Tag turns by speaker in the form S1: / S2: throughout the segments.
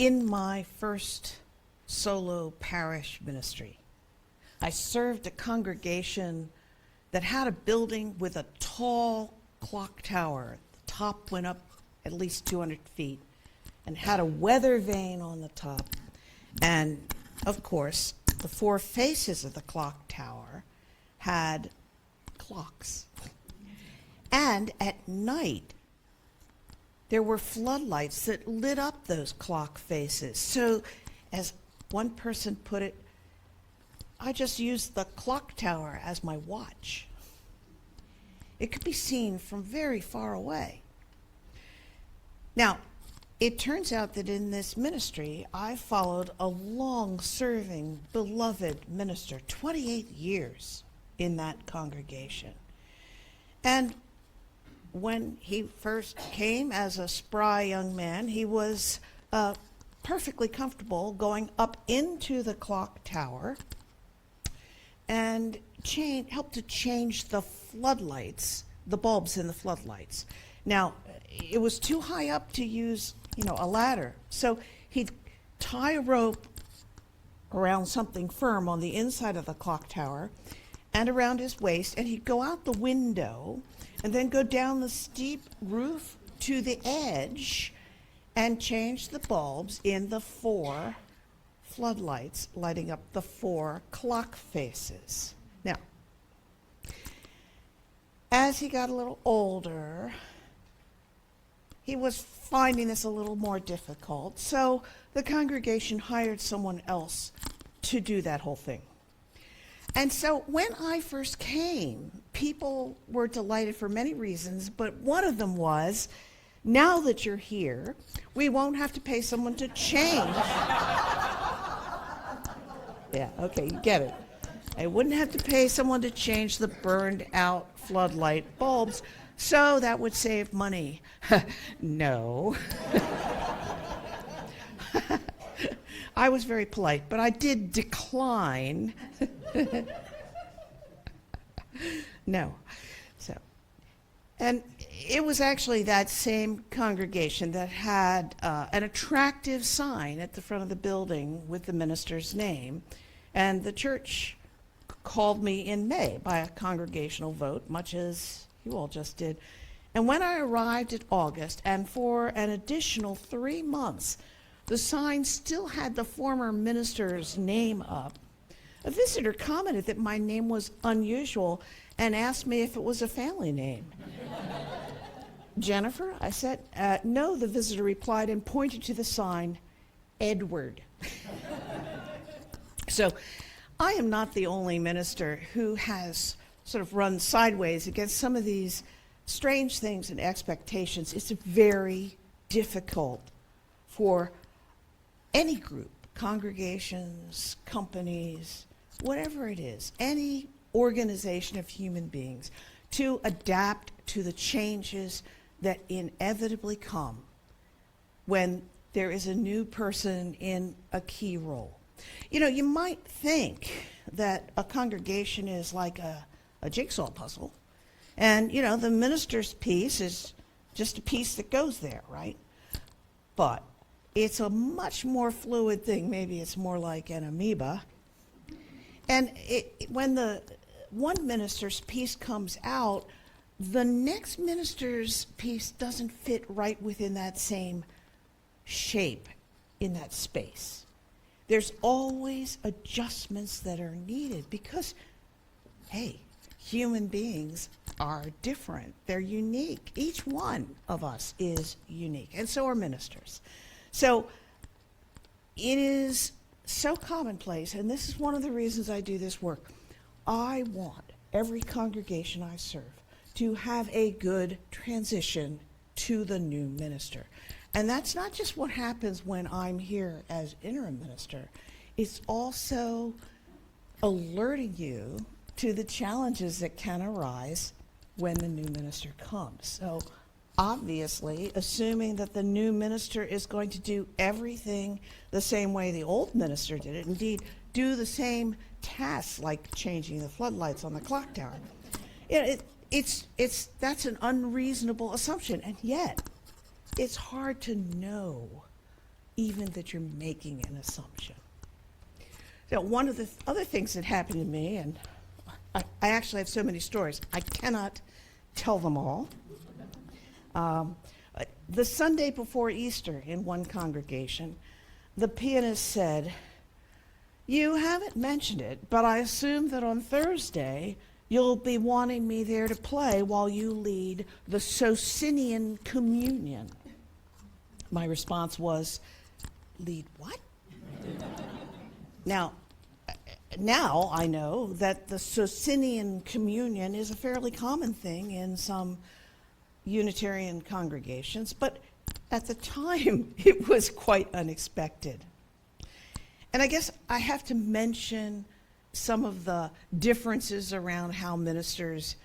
S1: in my first solo parish ministry, I served a congregation that had a building with a tall clock tower. The top went up at least 200 feet and had a weather vane on the top. And, of course, the four faces of the clock tower had clocks. And at night, there were floodlights that lit up those clock faces. So, as one person put it, I just used the clock tower as my watch. It could be seen from very far away. Now, it turns out that in this ministry, I followed a long-serving, beloved minister, 28 years in that congregation. And when he first came as a spry young man, he was perfectly comfortable going up into the clock tower and helped to change the floodlights, the bulbs in the floodlights. Now, it was too high up to use, a ladder. So he'd tie a rope around something firm on the inside of the clock tower and around his waist, and he'd go out the window and then go down the steep roof to the edge and change the bulbs in the 4 floodlights lighting up the 4 clock faces. Now, as he got a little older, he was finding this a little more difficult, so the congregation hired someone else to do that whole thing. And so when I first came, people were delighted for many reasons, but one of them was, now that you're here, we won't have to pay someone to change. Yeah, okay, you get it. I wouldn't have to pay someone to change the burned out floodlight bulbs, so that would save money. No. I was very polite, but I did decline. No. And it was actually that same congregation that had an attractive sign at the front of the building with the minister's name. And the church called me in May by a congregational vote, much as you all just did. And when I arrived at August, and for an additional 3 months, the sign still had the former minister's name up, a visitor commented that my name was unusual and asked me if it was a family name. Jennifer? I said, no, the visitor replied and pointed to the sign, Edward. So I am not the only minister who has sort of run sideways against some of these strange things and expectations. It's very difficult for any group, congregations, companies, whatever it is, any organization of human beings, to adapt to the changes that inevitably come when there is a new person in a key role. You might think that a congregation is like a jigsaw puzzle, and, the minister's piece is just a piece that goes there, right? But it's a much more fluid thing. Maybe it's more like an amoeba. And when the one minister's piece comes out, the next minister's piece doesn't fit right within that same shape in that space. There's always adjustments that are needed because, hey, human beings are different. They're unique. Each one of us is unique, and so are ministers. So it is so commonplace, and this is one of the reasons I do this work. I want every congregation I serve to have a good transition to the new minister. And that's not just what happens when I'm here as interim minister. It's also alerting you to the challenges that can arise when the new minister comes. So obviously, assuming that the new minister is going to do everything the same way the old minister did it, indeed, do the same tasks like changing the floodlights on the clock tower. That's an unreasonable assumption, and yet it's hard to know even that you're making an assumption. So one of the other things that happened to me, and I actually have so many stories, I cannot tell them all. The Sunday before Easter in one congregation, the pianist said, "You haven't mentioned it, but I assume that on Thursday you'll be wanting me there to play while you lead the Socinian Communion." My response was, "Lead what?" Now I know that the Socinian Communion is a fairly common thing in some Unitarian congregations, but at the time it was quite unexpected. And I guess I have to mention some of the differences around how ministers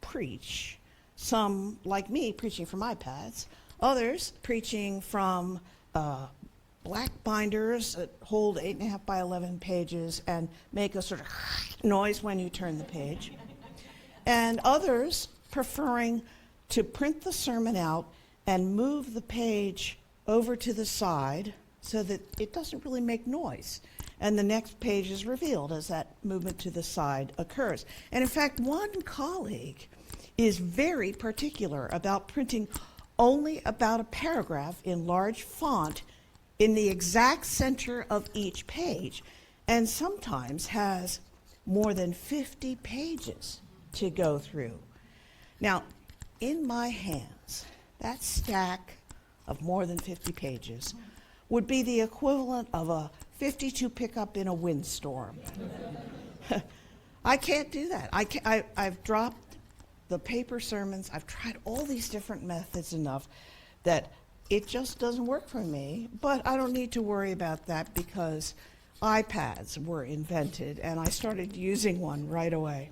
S1: preach. Some, like me, preaching from iPads. Others preaching from black binders that hold 8.5 by 11 pages and make a sort of noise when you turn the page. And others preferring to print the sermon out and move the page over to the side so that it doesn't really make noise. And the next page is revealed as that movement to the side occurs. And in fact, one colleague is very particular about printing only about a paragraph in large font in the exact center of each page, and sometimes has more than 50 pages to go through. Now, in my hands, that stack of more than 50 pages would be the equivalent of a 52 pickup in a windstorm. I can't do that. I've dropped the paper sermons. I've tried all these different methods enough that it just doesn't work for me, but I don't need to worry about that because iPads were invented and I started using one right away.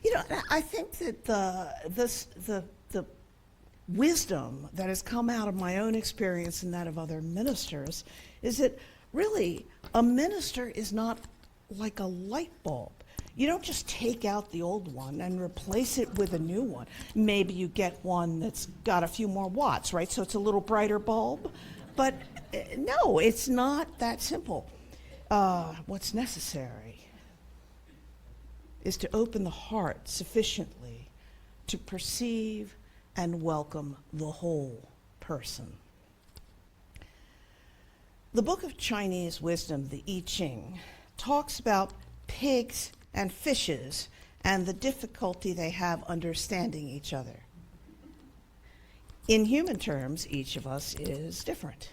S1: You know, I think that the wisdom that has come out of my own experience and that of other ministers is that really a minister is not like a light bulb. You don't just take out the old one and replace it with a new one. Maybe you get one that's got a few more watts, right? So it's a little brighter bulb. But no, it's not that simple. What's necessary is to open the heart sufficiently to perceive and welcome the whole person. The Book of Chinese Wisdom, the I Ching, talks about pigs and fishes and the difficulty they have understanding each other. In human terms, each of us is different.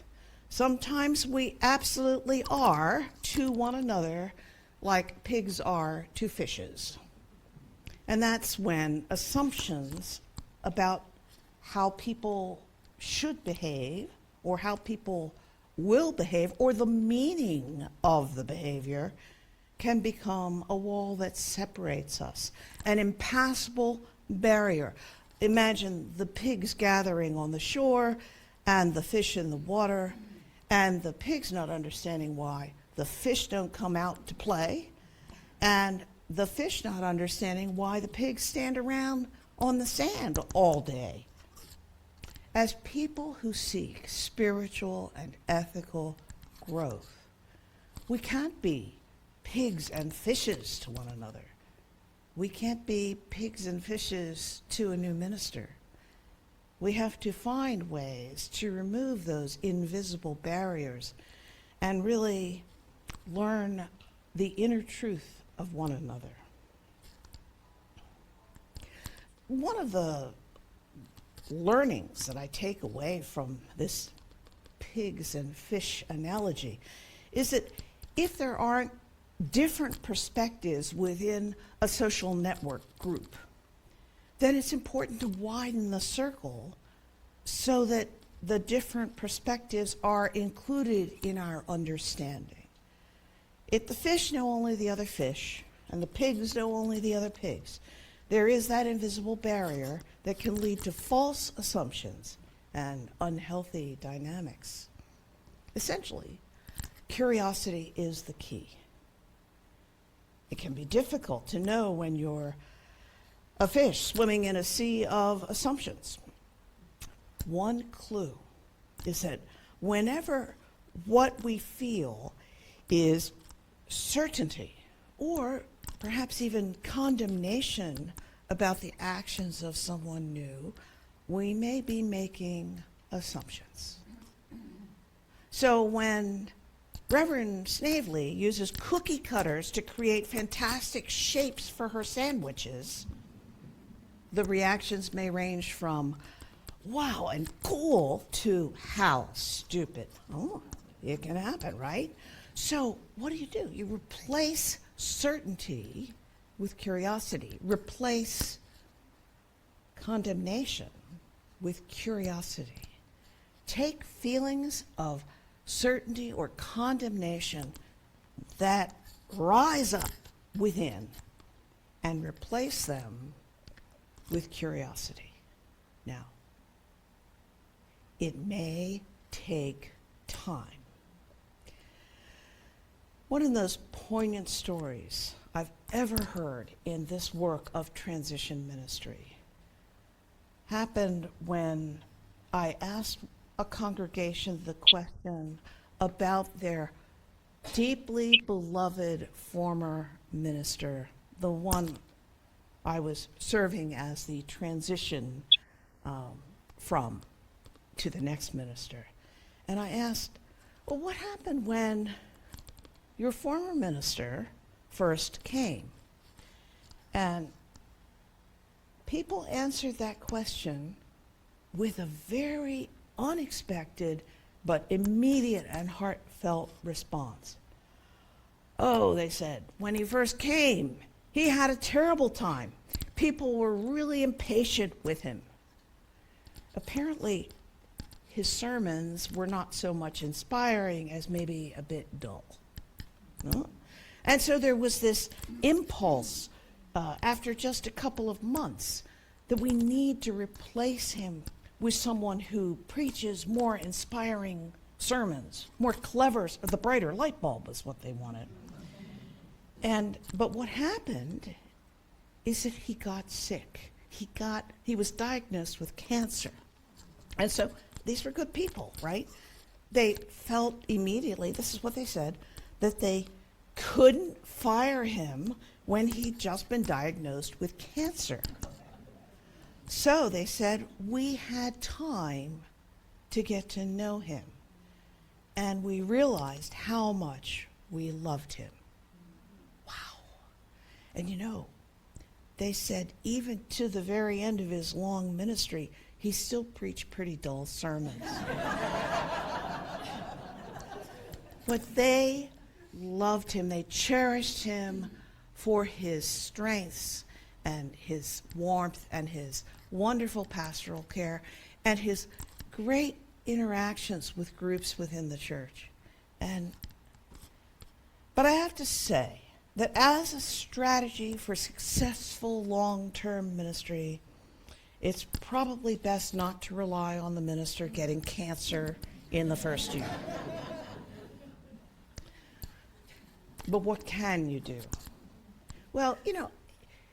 S1: Sometimes we absolutely are to one another like pigs are to fishes. And that's when assumptions about how people should behave or how people will behave or the meaning of the behavior can become a wall that separates us, an impassable barrier. Imagine the pigs gathering on the shore and the fish in the water, and the pigs not understanding why the fish don't come out to play, and the fish not understanding why the pigs stand around on the sand all day. As people who seek spiritual and ethical growth, we can't be pigs and fishes to one another. We can't be pigs and fishes to a new minister. We have to find ways to remove those invisible barriers and really learn the inner truth of one another. One of the learnings that I take away from this pigs and fish analogy is that if there aren't different perspectives within a social network group, then it's important to widen the circle so that the different perspectives are included in our understanding. If the fish know only the other fish, and the pigs know only the other pigs, there is that invisible barrier that can lead to false assumptions and unhealthy dynamics. Essentially, curiosity is the key. It can be difficult to know when you're a fish swimming in a sea of assumptions. One clue is that whenever what we feel is certainty or perhaps even condemnation about the actions of someone new, we may be making assumptions. So when Reverend Snavely uses cookie cutters to create fantastic shapes for her sandwiches, the reactions may range from wow and cool to how stupid. Oh, it can happen, right? So what do? You replace certainty with curiosity. Replace condemnation with curiosity. Take feelings of certainty or condemnation that rise up within and replace them with curiosity. Now, it may take time. One of those poignant stories I've ever heard in this work of transition ministry happened when I asked a congregation the question about their deeply beloved former minister, the one I was serving as the transition from to the next minister. And I asked, well, what happened when your former minister first came? And people answered that question with a very unexpected but immediate and heartfelt response. Oh, they said, when he first came, he had a terrible time. People were really impatient with him. Apparently, his sermons were not so much inspiring as maybe a bit dull. No? And so there was this impulse after just a couple of months that we need to replace him with someone who preaches more inspiring sermons, more clever, the brighter light bulb is what they wanted. But what happened is that he got sick. He was diagnosed with cancer. And so these were good people, right? They felt immediately, this is what they said, that they couldn't fire him when he'd just been diagnosed with cancer. So they said, we had time to get to know him. And we realized how much we loved him. Wow. And they said even to the very end of his long ministry, he still preached pretty dull sermons. But they loved him. They cherished him for his strengths and his warmth and his wonderful pastoral care and his great interactions with groups within the church. But I have to say that as a strategy for successful long-term ministry, it's probably best not to rely on the minister getting cancer in the first year. But what can you do? Well,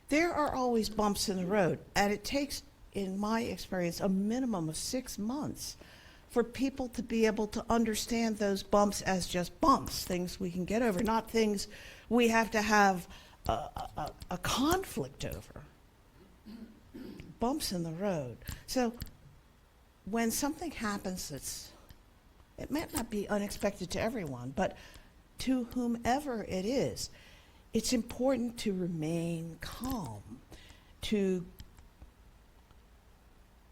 S1: there are always bumps in the road, and it takes, in my experience, a minimum of 6 months for people to be able to understand those bumps as just bumps, things we can get over, not things we have to have a conflict over. Bumps in the road. So when something happens it might not be unexpected to everyone, but to whomever it is, it's important to remain calm, to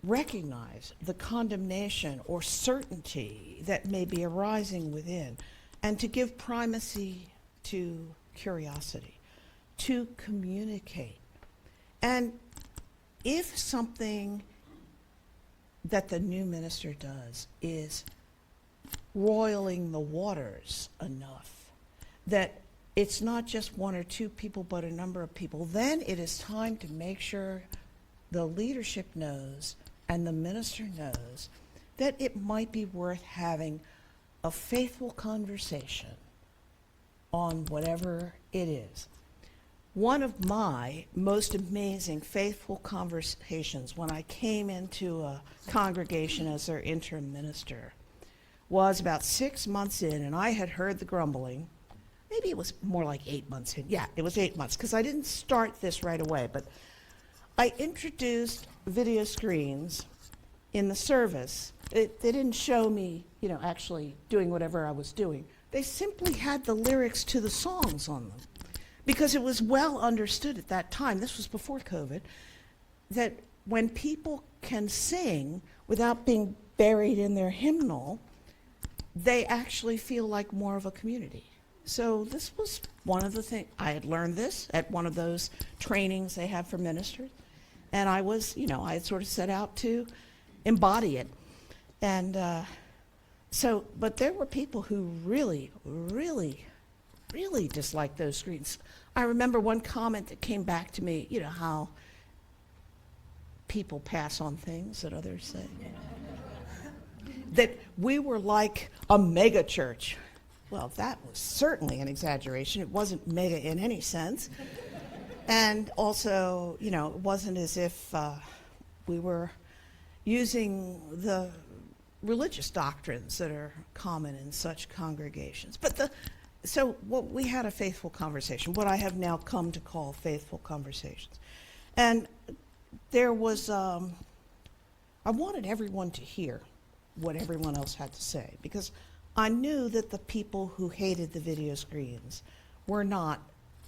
S1: recognize the condemnation or certainty that may be arising within, and to give primacy to curiosity, to communicate. And if something that the new minister does is roiling the waters enough that it's not just one or two people but a number of people, then it is time to make sure the leadership knows and the minister knows that it might be worth having a faithful conversation on whatever it is. One of my most amazing faithful conversations when I came into a congregation as their interim minister was about 6 months in, and I had heard the grumbling. Maybe it was more like 8 months in. Yeah, it was 8 months, because I didn't start this right away, but I introduced video screens in the service. They didn't show me, actually doing whatever I was doing. They simply had the lyrics to the songs on them, because it was well understood at that time, this was before COVID, that when people can sing without being buried in their hymnal, they actually feel like more of a community. So this was one of the things. I had learned this at one of those trainings they have for ministers, and I was, I had sort of set out to embody it. And but there were people who really, really, really disliked those screens. I remember one comment that came back to me, how people pass on things that others say. That we were like a mega church. Well, that was certainly an exaggeration. It wasn't mega in any sense. And also, it wasn't as if we were using the religious doctrines that are common in such congregations. So we had a faithful conversation, what I have now come to call faithful conversations. And there was, I wanted everyone to hear what everyone else had to say, because I knew that the people who hated the video screens were not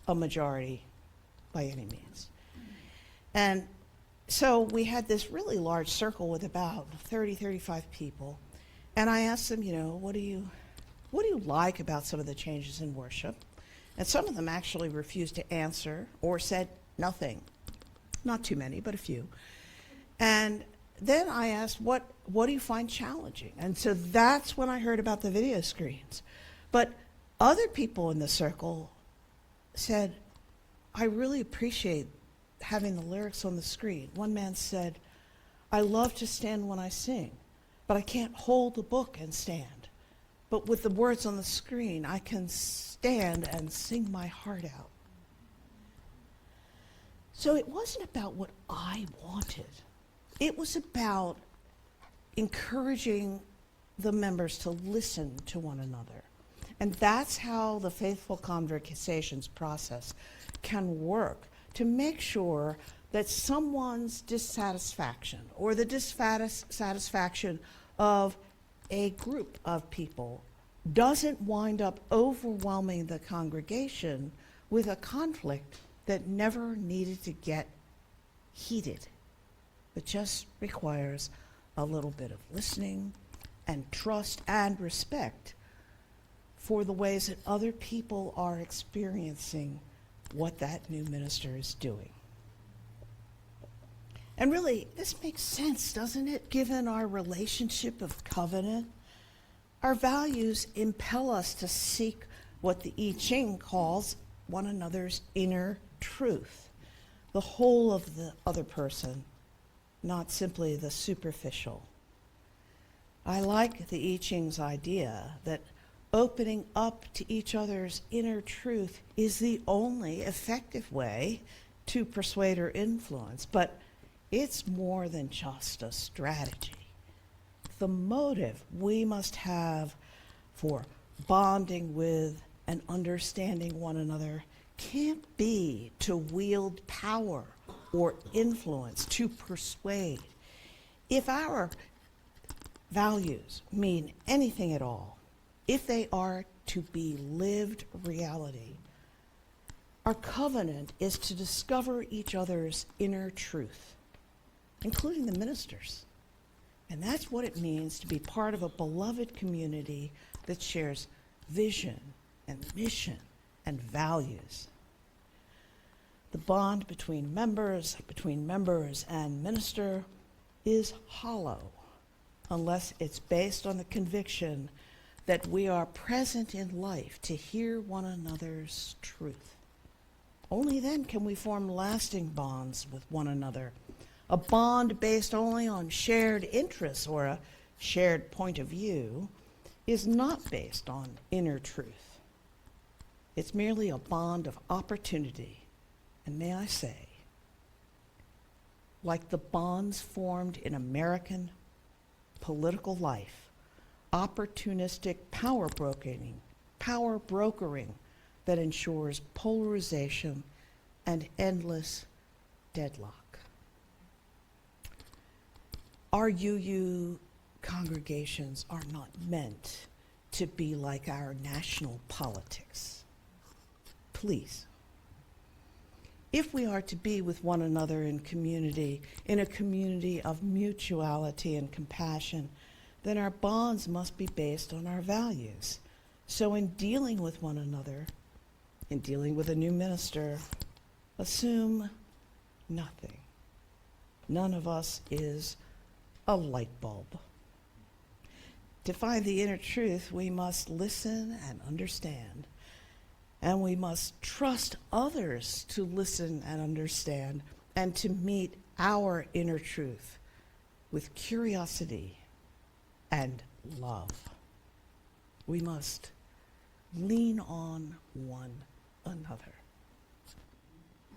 S1: a majority by any means. And so we had this really large circle with about 30, 35 people. And I asked them, what do you like about some of the changes in worship? And some of them actually refused to answer or said nothing. Not too many, but a few. And then I asked, what do you find challenging? And so that's when I heard about the video screens. But other people in the circle said, I really appreciate having the lyrics on the screen. One man said, I love to stand when I sing, but I can't hold the book and stand. But with the words on the screen, I can stand and sing my heart out. So it wasn't about what I wanted. It was about encouraging the members to listen to one another. And that's how the faithful conversations process can work, to make sure that someone's dissatisfaction or the dissatisfaction of a group of people doesn't wind up overwhelming the congregation with a conflict that never needed to get heated, but just requires a little bit of listening and trust and respect for the ways that other people are experiencing what that new minister is doing. And really, this makes sense, doesn't it? Given our relationship of covenant, our values impel us to seek what the I Ching calls one another's inner truth, the whole of the other person, not simply the superficial. I like the I Ching's idea that opening up to each other's inner truth is the only effective way to persuade or influence, but it's more than just a strategy. The motive we must have for bonding with and understanding one another can't be to wield power or influence, to persuade. If our values mean anything at all, if they are to be lived reality, our covenant is to discover each other's inner truth, including the ministers. And that's what it means to be part of a beloved community that shares vision and mission and values. The bond between members and minister is hollow unless it's based on the conviction that we are present in life to hear one another's truth. Only then can we form lasting bonds with one another. A bond based only on shared interests or a shared point of view is not based on inner truth. It's merely a bond of opportunity. And may I say, like the bonds formed in American political life opportunistic power brokering that ensures polarization and endless deadlock. Our UU congregations are not meant to be like our national politics. Please. If we are to be with one another in community, in a community of mutuality and compassion, then our bonds must be based on our values. So in dealing with one another, in dealing with a new minister, assume nothing. None of us is a light bulb. To find the inner truth, we must listen and understand, and we must trust others to listen and understand and to meet our inner truth with curiosity and love. We must lean on one another.